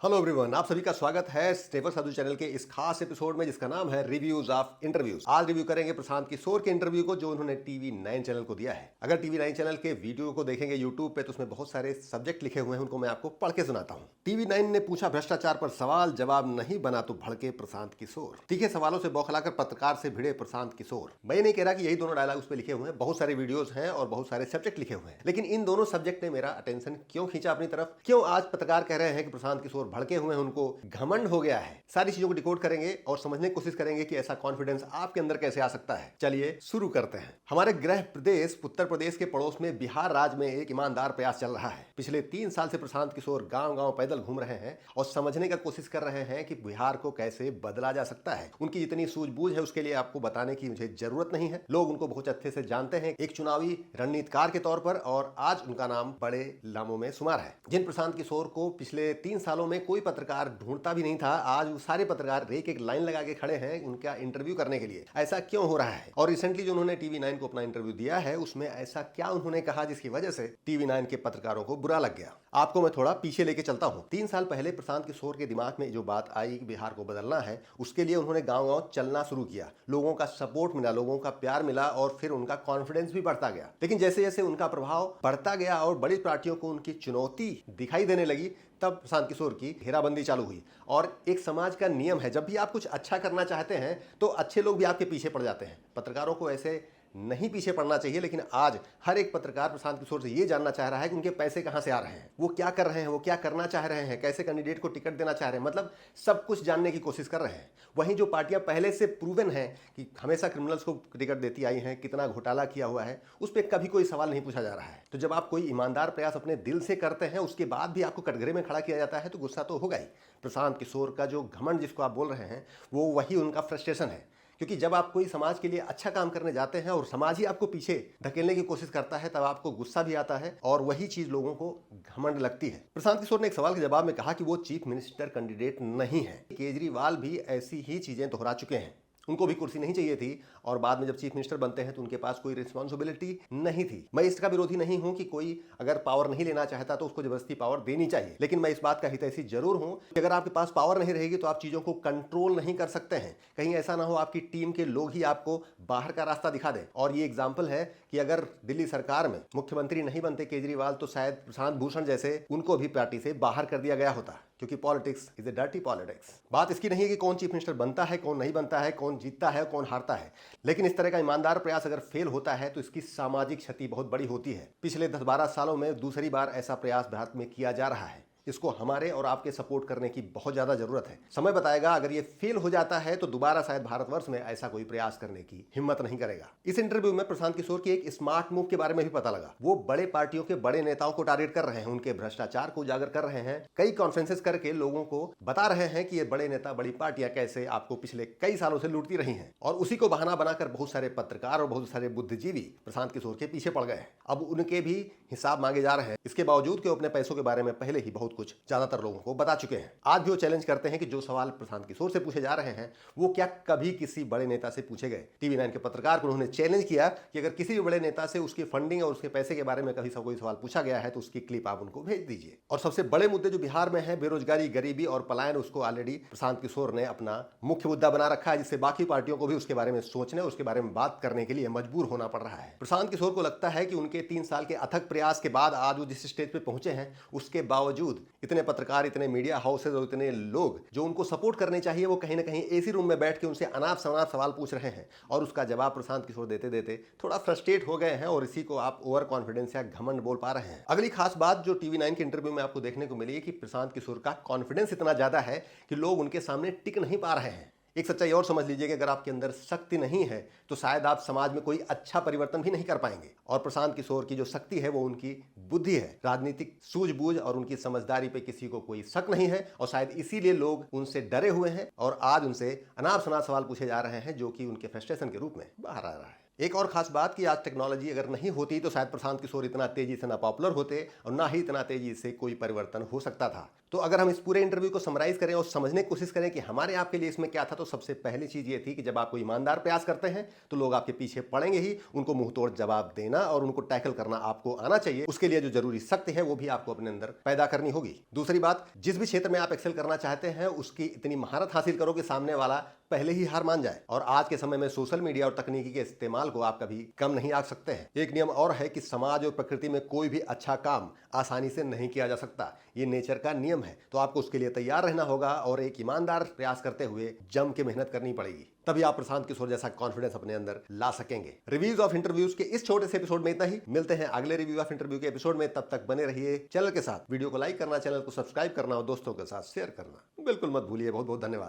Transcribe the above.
Hello everyone, आप सभी का स्वागत है स्टेफर साधु चैनल के इस खास एपिसोड में जिसका नाम है रिव्यूज ऑफ इंटरव्यूज। आज रिव्यू करेंगे प्रशांत किशोर के इंटरव्यू को जो उन्होंने टीवी 9 चैनल को दिया है। अगर टीवी 9 चैनल के वीडियो को देखेंगे यूट्यूब पे तो उसमें बहुत सारे सब्जेक्ट लिखे हुए हैं, उनको मैं आपको पढ़ के सुनाता हूँ। टीवी 9 ने पूछा भ्रष्टाचार पर सवाल, जवाब नहीं बना तो भड़के प्रशांत किशोर। तीखे सवालों से बौखलाकर पत्रकार से भिड़े प्रशांत किशोर। मैं नहीं कह रहा कि यही दोनों डायलॉग उस पर लिखे हुए हैं, बहुत सारे वीडियोज हैं और बहुत सारे सब्जेक्ट लिखे हुए हैं, लेकिन इन दोनों सब्जेक्ट ने मेरा अटेंशन क्यों खींचा अपनी तरफ, क्यों आज पत्रकार कह रहे हैं कि प्रशांत किशोर भड़के हुए हैं, उनको घमंड हो गया है। सारी चीजों को डिकोड करेंगे और समझने की कोशिश करेंगे कि ऐसा कॉन्फिडेंस आपके अंदर कैसे आ सकता है। चलिए शुरू करते हैं। हमारे गृह प्रदेश उत्तर प्रदेश के पड़ोस में बिहार राज्य में एक ईमानदार प्रयास चल रहा है। पिछले 3 साल से प्रशांत किशोर गांव-गांव पैदल घूम रहे हैं और समझने का कोशिश कर रहे हैं कि बिहार को कैसे बदला जा सकता है। उनकी जितनी सूझबूझ है उसके लिए आपको बताने की मुझे जरूरत नहीं है। लोग उनको बहुत अच्छे से जानते हैं, एक चुनावी रणनीतिकार के तौर पर, और आज उनका नाम बड़े नामों में शुमार है। जिन प्रशांत किशोर को पिछले 3 सालों में कोई पत्रकार ढूंढता भी नहीं था, आज वो सारे पत्रकार एक एक लाइन लगा के खड़े हैं उनका इंटरव्यू करने के लिए। ऐसा क्यों हो रहा है? और रिसेंटली जो उन्होंने टीवी 9 को अपना इंटरव्यू दिया है उसमें ऐसा क्या उन्होंने कहा जिसकी वजह से टीवी 9 के पत्रकारों को बुरा लग गया? आपको मैं थोड़ा पीछे लेके चलता हूं। 3 साल पहले प्रशांत किशोर के दिमाग में जो बात आई कि बिहार को बदलना है, उसके लिए उन्होंने गांव-गांव चलना शुरू किया। लोगों का सपोर्ट मिला, लोगों का प्यार मिला और फिर उनका कॉन्फिडेंस भी बढ़ता गया। लेकिन जैसे जैसे उनका प्रभाव बढ़ता गया और बड़ी पार्टियों को उनकी चुनौती दिखाई देने लगी, तब प्रशांत किशोर की घेराबंदी चालू हुई। और एक समाज का नियम है, जब भी आप कुछ अच्छा करना चाहते हैं तो अच्छे लोग भी आपके पीछे पड़ जाते हैं। पत्रकारों को ऐसे नहीं पीछे पड़ना चाहिए, लेकिन आज हर एक पत्रकार प्रशांत किशोर से ये जानना चाह रहा है कि उनके पैसे कहां से आ रहे हैं, वो क्या कर रहे हैं, वो क्या करना चाह रहे हैं, कैसे कैंडिडेट को टिकट देना चाह रहे हैं, मतलब सब कुछ जानने की कोशिश कर रहे हैं। वहीं जो पार्टियां पहले से प्रूवन है कि हमेशा क्रिमिनल्स को टिकट देती आई हैं, कितना घोटाला किया हुआ है, उस पर कभी कोई सवाल नहीं पूछा जा रहा है। तो जब आप कोई ईमानदार प्रयास अपने दिल से करते हैं, उसके बाद भी आपको कटघरे में खड़ा किया जाता है तो गुस्सा तो होगा ही। प्रशांत किशोर का जो घमंड जिसको आप बोल रहे हैं, वो वही उनका फ्रस्ट्रेशन है। क्योंकि जब आप कोई समाज के लिए अच्छा काम करने जाते हैं और समाज ही आपको पीछे धकेलने की कोशिश करता है, तब आपको गुस्सा भी आता है और वही चीज लोगों को घमंड लगती है। प्रशांत किशोर ने एक सवाल के जवाब में कहा कि वो चीफ मिनिस्टर कैंडिडेट नहीं है। केजरीवाल भी ऐसी ही चीजें दोहरा चुके हैं, उनको भी कुर्सी नहीं चाहिए थी और बाद में जब चीफ मिनिस्टर बनते हैं तो उनके पास कोई रिस्पांसिबिलिटी नहीं थी। मैं इसका विरोधी नहीं हूं कि कोई अगर पावर नहीं लेना चाहता तो उसको जबरदस्ती पावर देनी चाहिए, लेकिन मैं इस बात का हितैषी जरूर हूं कि अगर आपके पास पावर नहीं रहेगी तो आप चीजों को कंट्रोल नहीं कर सकते हैं। कहीं ऐसा ना हो आपकी टीम के लोग ही आपको बाहर का रास्ता दिखा दें। और ये एग्जाम्पल है कि अगर दिल्ली सरकार में मुख्यमंत्री नहीं बनते केजरीवाल तो शायद प्रशांत भूषण जैसे उनको भी पार्टी से बाहर कर दिया गया होता, क्योंकि politics is a dirty politics. बात इसकी नहीं है कि कौन चीफ मिनिस्टर बनता है, कौन नहीं बनता है, कौन जीतता है, कौन हारता है, लेकिन इस तरह का ईमानदार प्रयास अगर फेल होता है तो इसकी सामाजिक क्षति बहुत बड़ी होती है। पिछले 10-12 सालों में दूसरी बार ऐसा प्रयास भारत में किया जा रहा है। इसको हमारे और आपके सपोर्ट करने की बहुत ज्यादा जरूरत है। समय बताएगा, अगर ये फेल हो जाता है तो दोबारा शायद भारतवर्ष में ऐसा कोई प्रयास करने की हिम्मत नहीं करेगा। इस इंटरव्यू में प्रशांत किशोर की एक स्मार्ट मूव के बारे में भी पता लगा। वो बड़े पार्टियों के बड़े नेताओं को टारगेट कर रहे हैं, उनके भ्रष्टाचार को उजागर कर रहे हैं, कई कॉन्फ्रेंसेस करके लोगों को बता रहे हैं कि ये बड़े नेता, बड़ी पार्टियां कैसे आपको पिछले कई सालों से लूटती रही हैं। और उसी को बहाना बनाकर बहुत सारे पत्रकार और बहुत सारे बुद्धिजीवी प्रशांत किशोर के पीछे पड़ गए। अब उनके भी हिसाब मांगे जा रहे हैं, इसके बावजूद कि वो अपने पैसों के बारे में पहले ही बहुत कुछ ज्यादातर लोगों को बता चुके हैं। आज भी वो चैलेंज करते हैं कि जो सवाल प्रशांत किशोर से पूछे जा रहे हैं वो क्या कभी किसी बड़े नेता से पूछे गए। टीवी 9 के पत्रकार को उन्होंने चैलेंज किया कि अगर किसी भी बड़े नेता से उसकी फंडिंग और उसके पैसे के बारे में कभी कोई सवाल पूछा गया है तो उसकी क्लिप आप उनको भेज दीजिए। और सबसे बड़े मुद्दे जो बिहार में है, बेरोजगारी, गरीबी और पलायन, उसको ऑलरेडी प्रशांत किशोर ने अपना मुख्य मुद्दा बना रखा है, जिससे बाकी पार्टियों को भी उसके बारे में सोचने, उसके बारे में बात करने के लिए मजबूर होना पड़ रहा है। प्रशांत किशोर को लगता है कि उनके 3 साल के अथक प्रयास के बाद आज वो जिस स्टेज पे पहुंचे हैं, उसके बावजूद इतने पत्रकार, इतने मीडिया हाउसेज और इतने लोग जो उनको सपोर्ट करने चाहिए, वो कहीं ना कहीं एसी रूम में बैठ के उनसे अनाप शनाप सवाल पूछ रहे हैं और उसका जवाब प्रशांत किशोर देते देते थोड़ा फ्रस्ट्रेट हो गए हैं और इसी को आप ओवर कॉन्फिडेंस या घमंड बोल पा रहे हैं। अगली खास बात जो टीवी 9 के इंटरव्यू में आपको देखने को मिली है कि प्रशांत किशोर का कॉन्फिडेंस इतना ज्यादा है कि लोग उनके सामने टिक नहीं पा रहे हैं। एक सच्चाई और समझ लीजिए कि अगर आपके अंदर शक्ति नहीं है तो शायद आप समाज में कोई अच्छा परिवर्तन भी नहीं कर पाएंगे। और प्रशांत किशोर की जो शक्ति है वो उनकी बुद्धि है, राजनीतिक सूझबूझ और उनकी समझदारी पे किसी को कोई शक नहीं है और शायद इसीलिए लोग उनसे डरे हुए हैं और आज उनसे अनाप शनाप सवाल पूछे जा रहे हैं, जो कि उनके फ्रस्ट्रेशन के रूप में बाहर आ रहा है। एक और खास बात कि आज टेक्नोलॉजी अगर नहीं होती तो शायद प्रशांत किशोर इतना तेजी से ना पॉपुलर होते और ना ही इतना तेजी से कोई परिवर्तन हो सकता था। तो अगर हम इस पूरे इंटरव्यू को समराइज करें और समझने की कोशिश करें कि हमारे आपके लिए इसमें क्या था, तो सबसे पहली चीज ये थी कि जब आप कोई ईमानदार प्रयास करते हैं तो लोग आपके पीछे पड़ेंगे ही। उनको मुंह तोड़ जवाब देना और उनको टैकल करना आपको आना चाहिए। उसके लिए जो जरूरी शक्ति है वो भी आपको अपने अंदर पैदा करनी होगी। दूसरी बात, जिस भी क्षेत्र में आप एक्सेल करना चाहते हैं उसकी इतनी महारत हासिल करो कि सामने वाला पहले ही हार मान जाए। और आज के समय में सोशल मीडिया और तकनीकी के इस्तेमाल को आप कभी कम नहीं आंक सकते हैं। एक नियम और है कि समाज और प्रकृति में कोई भी अच्छा काम आसानी से नहीं किया जा सकता। ये नेचर का नियम है, तो आपको उसके लिए तैयार रहना होगा और एक ईमानदार प्रयास करते हुए जम के मेहनत करनी पड़ेगी। तभी आप प्रशांत किशोर जैसा कॉन्फिडेंस अपने अंदर ला सकेंगे। रिव्यूज ऑफ इंटरव्यूज के इस छोटे से एपिसोड में इतना ही। मिलते हैं अगले रिव्यू ऑफ इंटरव्यू के एपिसोड में। तब तक बने रहिए चैनल के साथ। वीडियो को लाइक करना, चैनल को सब्सक्राइब करना और दोस्तों के साथ शेयर करना बिल्कुल मत भूलिए। बहुत बहुत धन्यवाद।